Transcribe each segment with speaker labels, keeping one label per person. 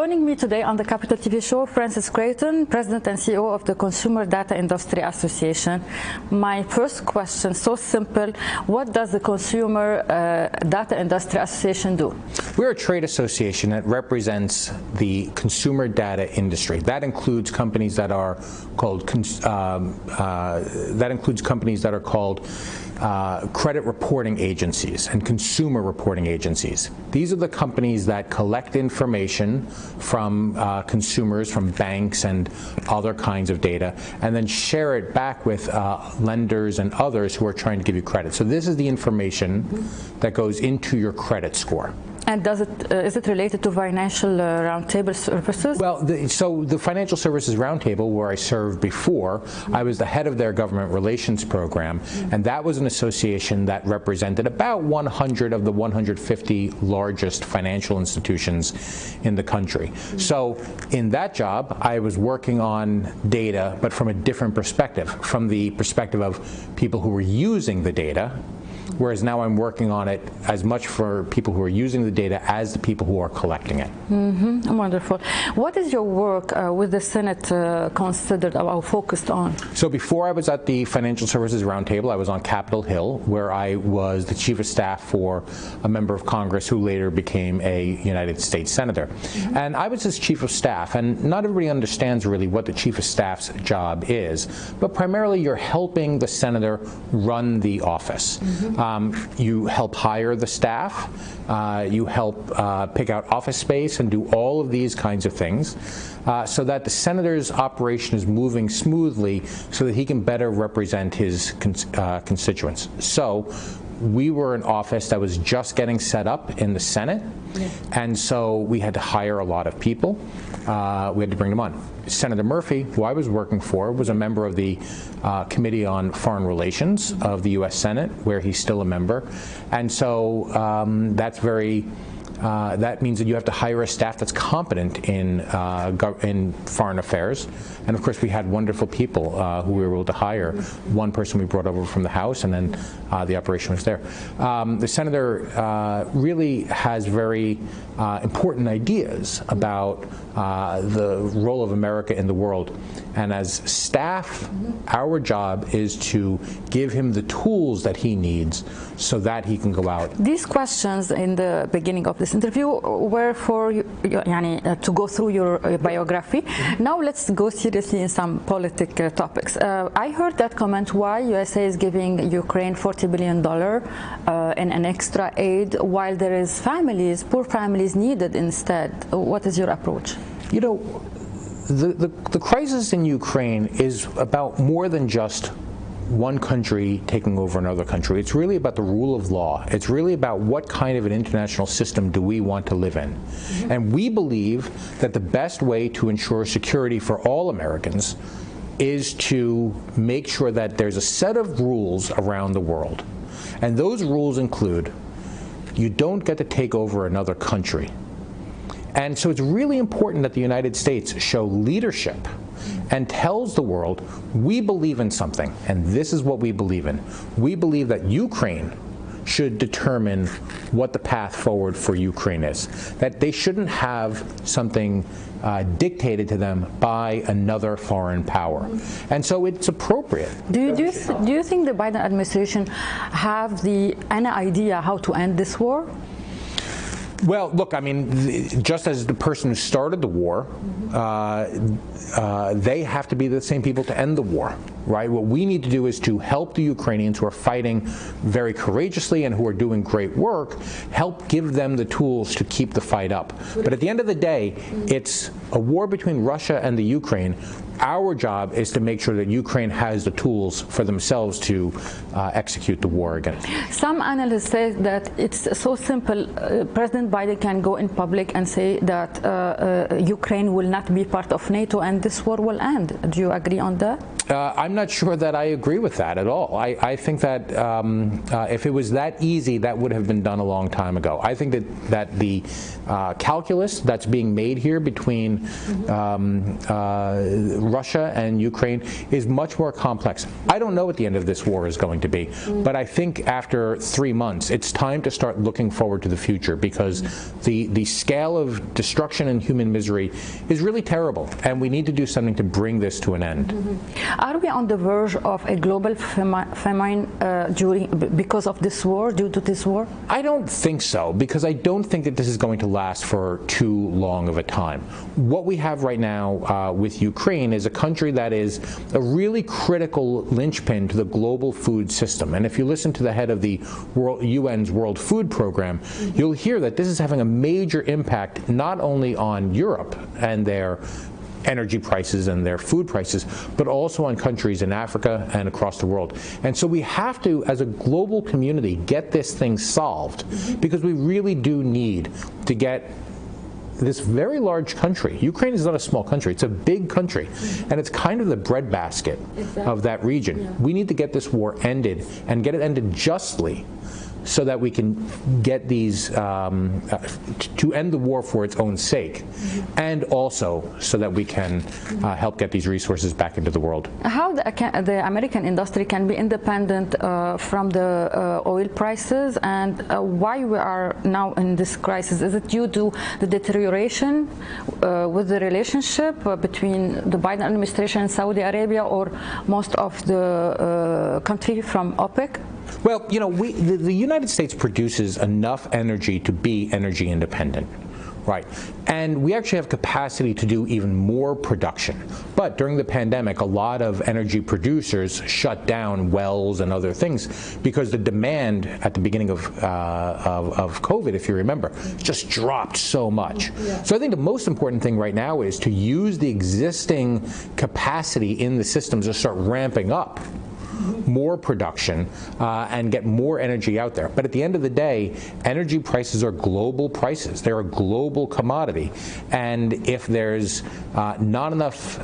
Speaker 1: Joining me today on the Capital TV show, Francis Creighton, President and CEO of the Consumer Data Industry Association. My first question, so simple, what does the Consumer Data Industry Association do?
Speaker 2: We're a trade association that represents the consumer data industry. That includes companies that are called credit reporting agencies and consumer reporting agencies. These are the companies that collect information from consumers, from banks and other kinds of data, and then share it back with lenders and others who are trying to give you credit. So this is the information that goes into your credit score.
Speaker 1: And is it related to financial roundtable services?
Speaker 2: Well, so the Financial Services Roundtable, where I served before, I was the head of their government relations program, and that was an association that represented about 100 of the 150 largest financial institutions in the country. So in that job, I was working on data, but from a different perspective, from the perspective of people who were using the data, whereas now I'm working on it as much for people who are using the data as the people who are collecting it.
Speaker 1: Wonderful. What is your work with the Senate considered or focused on?
Speaker 2: So before I was at the Financial Services Roundtable, I was on Capitol Hill, where I was the chief of staff for a member of Congress who later became a United States Senator. And I was his chief of staff, and not everybody understands really what the chief of staff's job is, but primarily you're helping the senator run the office. You help hire the staff, you help pick out office space and do all of these kinds of things so that the senator's operation is moving smoothly so that he can better represent his constituents. So we were an office that was just getting set up in the Senate, and so we had to hire a lot of people. We had to bring them on. Senator Murphy, who I was working for, was a member of the Committee on Foreign Relations of the U.S. Senate, where he's still a member. And so that means that you have to hire a staff that's competent in foreign affairs. And of course, we had wonderful people who we were able to hire. One person we brought over from the House, and then the operation was there. The senator really has very important ideas about the role of America in the world. And as staff, our job is to give him the tools that he needs so that he can go out.
Speaker 1: These questions in the beginning of this interview were for to go through your biography. Now let's go seriously in some political topics. I heard that comment why USA is giving Ukraine $40 billion in an extra aid while there is poor families needed instead. What is your approach?
Speaker 2: You know, the crisis in Ukraine is about more than just one country taking over another country. It's really about the rule of law. It's really about what kind of an international system do we want to live in. And we believe that the best way to ensure security for all Americans is to make sure that there's a set of rules around the world. And those rules include, you don't get to take over another country. And so it's really important that the United States show leadership and tells the world, we believe in something, and this is what we believe in. We believe that Ukraine should determine what the path forward for Ukraine is, that they shouldn't have something dictated to them by another foreign power. And so it's appropriate.
Speaker 1: Do you think the Biden administration have any idea how to end this war?
Speaker 2: Well, look, I mean, just as the person who started the war, they have to be the same people to end the war, right? What we need to do is to help the Ukrainians who are fighting very courageously and who are doing great work, help give them the tools to keep the fight up. But at the end of the day, it's a war between Russia and the Ukraine. Our job is to make sure that Ukraine has the tools for themselves to execute the war again.
Speaker 1: Some analysts say that it's so simple. President Biden can go in public and say that Ukraine will not be part of NATO and this war will end. Do you agree on that?
Speaker 2: I'm not sure that I agree with that at all. I think that if it was that easy, that would have been done a long time ago. I think that the calculus that's being made here between Russia and Ukraine is much more complex. I don't know what the end of this war is going to be, but I think after 3 months, it's time to start looking forward to the future, because the scale of destruction and human misery is really terrible, and we need to do something to bring this to an end.
Speaker 1: Are we on the verge of a global famine because of this war, due to this war?
Speaker 2: I don't think so, because I don't think that this is going to last for too long of a time. What we have right now with Ukraine is a country that is a really critical linchpin to the global food system. And if you listen to the head of the UN's World Food Program, you'll hear that this is having a major impact not only on Europe and their energy prices and their food prices, but also on countries in Africa and across the world. And so we have to, as a global community, get this thing solved, because we really do need to get this very large country. Ukraine is not a small country, it's a big country, and it's kind of the breadbasket of that region. Yeah. We need to get this war ended, and get it ended justly, so that we can get these, to end the war for its own sake, and also so that we can help get these resources back into the world.
Speaker 1: How the American industry can be independent from the oil prices, and why we are now in this crisis? Is it due to the deterioration with the relationship between the Biden administration and Saudi Arabia, or most of the country from OPEC?
Speaker 2: Well, you know, the United States produces enough energy to be energy independent, right? And we actually have capacity to do even more production. But during the pandemic, a lot of energy producers shut down wells and other things, because the demand at the beginning of COVID, if you remember, just dropped so much. Yeah. So I think the most important thing right now is to use the existing capacity in the systems to start ramping up more production and get more energy out there. But at the end of the day, energy prices are global prices. They're a global commodity. And if there's not enough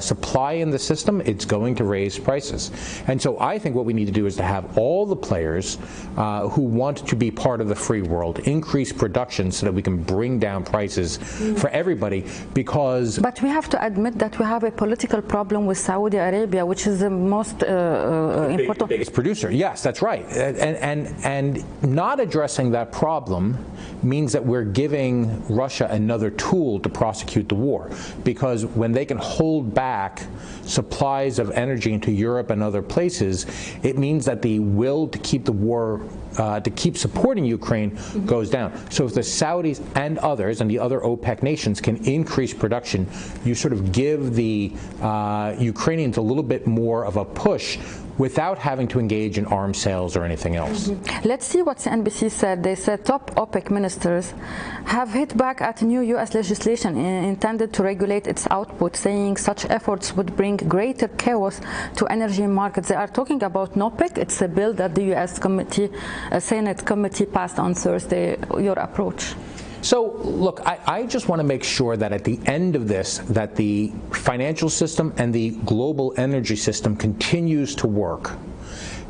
Speaker 2: supply in the system, it's going to raise prices. And so I think what we need to do is to have all the players who want to be part of the free world increase production, so that we can bring down prices for everybody, because... But
Speaker 1: we have to admit that we have a political problem with Saudi Arabia, which is the most important,
Speaker 2: biggest producer. Yes, that's right. And not addressing that problem means that we're giving Russia another tool to prosecute the war, because when they can hold back supplies of energy into Europe and other places, it means that the will to keep the war, to keep supporting Ukraine, goes down. So if the Saudis and others, and the other OPEC nations, can increase production, you sort of give the Ukrainians a little bit more of a push without having to engage in arms sales or anything else.
Speaker 1: Let's see what CNBC said. They said top OPEC ministers have hit back at new U.S. legislation intended to regulate its output, saying such efforts would bring greater chaos to energy markets. They are talking about NOPEC. It's a bill that the U.S. Senate committee passed on Thursday. Your approach?
Speaker 2: So, look, I just want to make sure that at the end of this, that the financial system and the global energy system continues to work,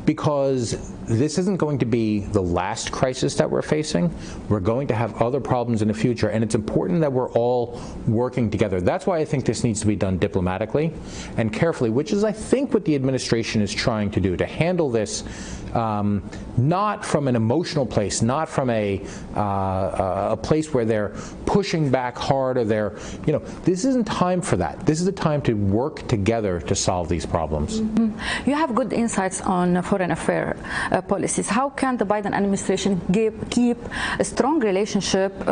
Speaker 2: because this isn't going to be the last crisis that we're facing. We're going to have other problems in the future, and it's important that we're all working together. That's why I think this needs to be done diplomatically and carefully, which is, I think, what the administration is trying to do, to handle this not from an emotional place, not from a place where they're pushing back hard, or they're, you know, this isn't time for that. This is a time to work together to solve these problems.
Speaker 1: You have good insights on foreign affairs policies. How can the Biden administration keep a strong relationship with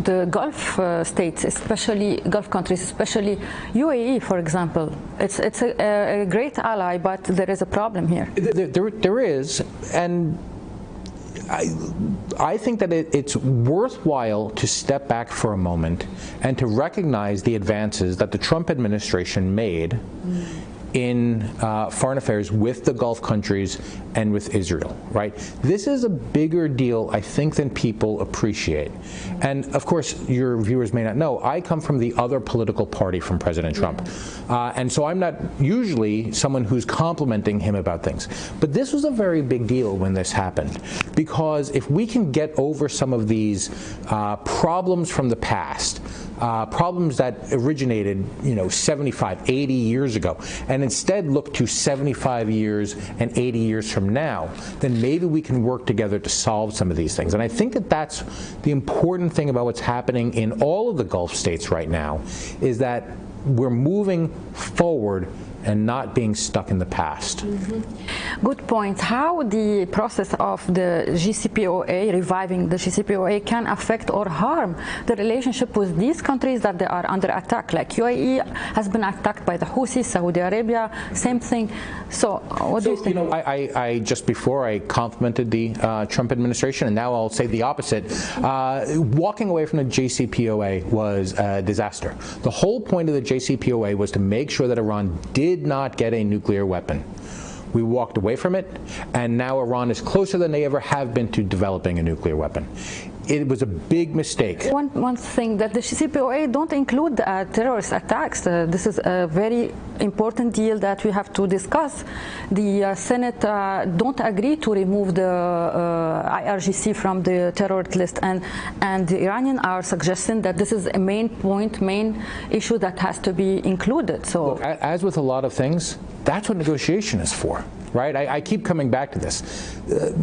Speaker 1: the Gulf states, especially Gulf countries, especially UAE, for example? It's a great ally, but there is a problem here.
Speaker 2: There is, and I think that it's worthwhile to step back for a moment and to recognize the advances that the Trump administration made in foreign affairs with the Gulf countries and with Israel, right? This is a bigger deal, I think, than people appreciate. And of course, your viewers may not know, I come from the other political party from President Trump. And so I'm not usually someone who's complimenting him about things. But this was a very big deal when this happened, because if we can get over some of these problems from the past, problems that originated, 75, 80 years ago, and instead look to 75 years and 80 years from now, then maybe we can work together to solve some of these things. And I think that that's the important thing about what's happening in all of the Gulf states right now, is that we're moving forward and not being stuck in the past.
Speaker 1: Good point. How the process of the JCPOA, reviving the JCPOA, can affect or harm the relationship with these countries that they are under attack, like UAE has been attacked by the Houthis, Saudi Arabia, same thing. So what do you think?
Speaker 2: I just before I complimented the Trump administration, and now I'll say the opposite. Walking away from the JCPOA was a disaster. The whole point of the JCPOA was to make sure that Iran did not get a nuclear weapon. We walked away from it, and now Iran is closer than they ever have been to developing a nuclear weapon. It was a big mistake.
Speaker 1: One thing, that the JCPOA don't include terrorist attacks. This is a very important deal that we have to discuss. The Senate don't agree to remove the IRGC from the terrorist list, and the Iranians are suggesting that this is a main issue that has to be included. So,
Speaker 2: look, as with a lot of things, that's what negotiation is for. Right? I keep coming back to this.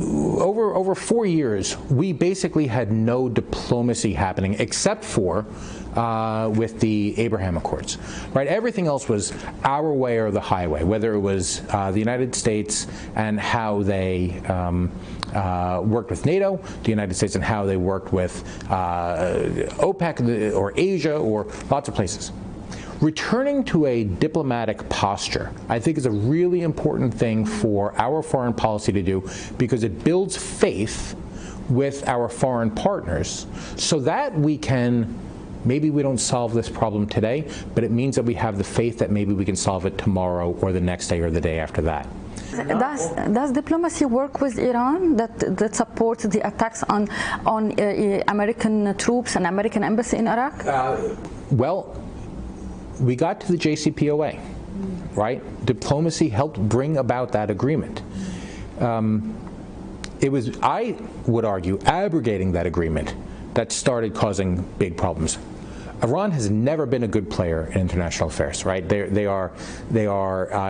Speaker 2: Over 4 years, we basically had no diplomacy happening except for with the Abraham Accords. Right? Everything else was our way or the highway, whether it was the United States and how they worked with NATO, the United States and how they worked with OPEC or Asia or lots of places. Returning to a diplomatic posture, I think, is a really important thing for our foreign policy to do, because it builds faith with our foreign partners so that we can, maybe we don't solve this problem today, but it means that we have the faith that maybe we can solve it tomorrow or the next day or the day after that.
Speaker 1: Does diplomacy work with Iran that supports the attacks on American troops and American embassy in Iraq?
Speaker 2: Well, we got to the JCPOA, right? Diplomacy helped bring about that agreement. It was, I would argue, abrogating that agreement that started causing big problems. Iran has never been a good player in international affairs, right? They are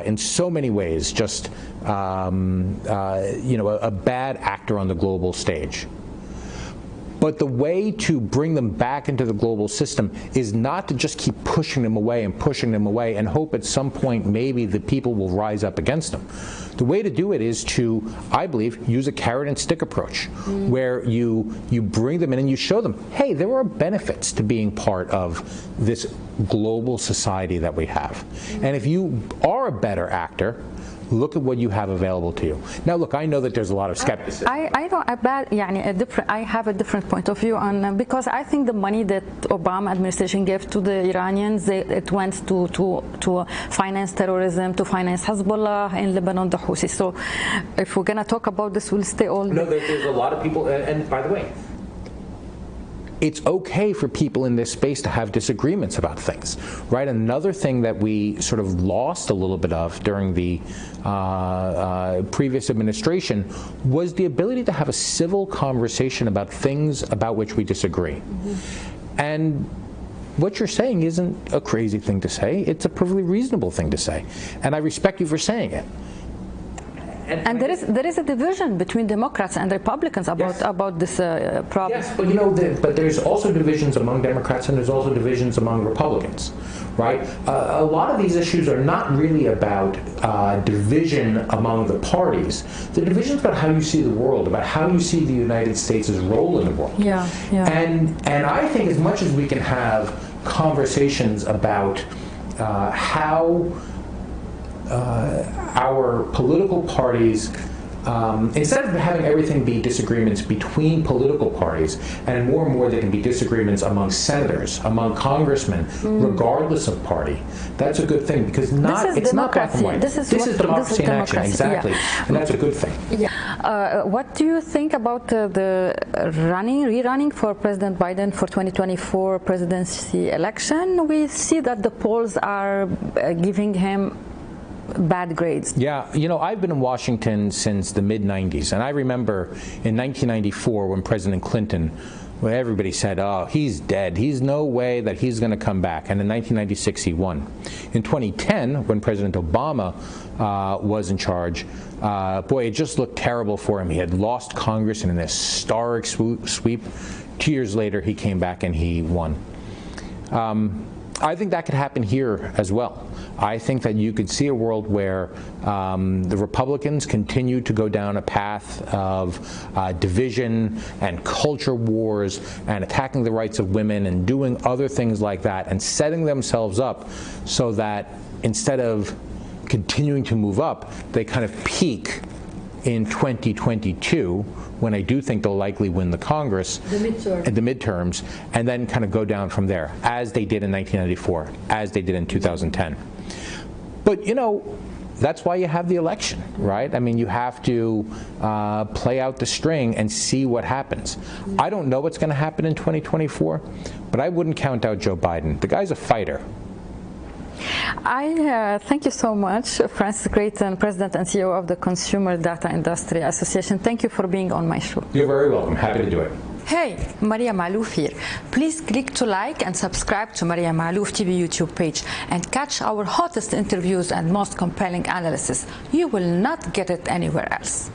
Speaker 2: in so many ways just a bad actor on the global stage. But the way to bring them back into the global system is not to just keep pushing them away and hope at some point maybe the people will rise up against them. The way to do it is to, I believe, use a carrot and stick approach, where you bring them in and you show them, hey, there are benefits to being part of this global society that we have. And if you are a better actor, look at what you have available to you. Now, look, I know that there's a lot of skepticism.
Speaker 1: I have a different point of view on, because I think the money that Obama administration gave to the Iranians, it went to finance terrorism, to finance Hezbollah in Lebanon, the Houthis. So, if we're gonna talk about this, we'll stay all.
Speaker 2: No, there's a lot of people, and by the way, it's okay for people in this space to have disagreements about things, right? Another thing that we sort of lost a little bit of during the previous administration was the ability to have a civil conversation about things about which we disagree. And what you're saying isn't a crazy thing to say. It's a perfectly reasonable thing to say. And I respect you for saying it.
Speaker 1: And there is a division between Democrats and Republicans about this problem.
Speaker 2: Yes, but but there's also divisions among Democrats and there's also divisions among Republicans, right? A lot of these issues are not really about division among the parties. The division is about how you see the world, about how you see the United States' role in the world.
Speaker 1: Yeah.
Speaker 2: And I think as much as we can have conversations about how our political parties instead of having everything be disagreements between political parties, and more they can be disagreements among senators, among congressmen, regardless of party. That's a good thing, because it's not black and white. This is democracy in action, exactly, and that's a good thing.
Speaker 1: Yeah. What do you think about the rerunning for President Biden for 2024 presidency election? We see that the polls are giving him bad grades.
Speaker 2: Yeah, you know, I've been in Washington since the mid-90s, and I remember in 1994 when President Clinton, well, everybody said, oh, he's dead. He's no way that he's going to come back. And in 1996, he won. In 2010, when President Obama was in charge, boy, it just looked terrible for him. He had lost Congress in an historic sweep. 2 years later, he came back and he won. I think that could happen here as well. I think that you could see a world where the Republicans continue to go down a path of division and culture wars and attacking the rights of women and doing other things like that and setting themselves up so that instead of continuing to move up, they kind of peak in 2022, when I do think they'll likely win the Congress, the midterms, and then kind of go down from there, as they did in 1994, as they did in 2010. But, you know, that's why you have the election, right? I mean, you have to play out the string and see what happens. I don't know what's going to happen in 2024, but I wouldn't count out Joe Biden. The guy's a fighter.
Speaker 1: I thank you so much, Francis Creighton, President and CEO of the Consumer Data Industry Association. Thank you for being on my show.
Speaker 2: You're very welcome. Happy to do it.
Speaker 1: Hey, Maria Malouf here. Please click to like and subscribe to Maria Malouf TV YouTube page and catch our hottest interviews and most compelling analysis. You will not get it anywhere else.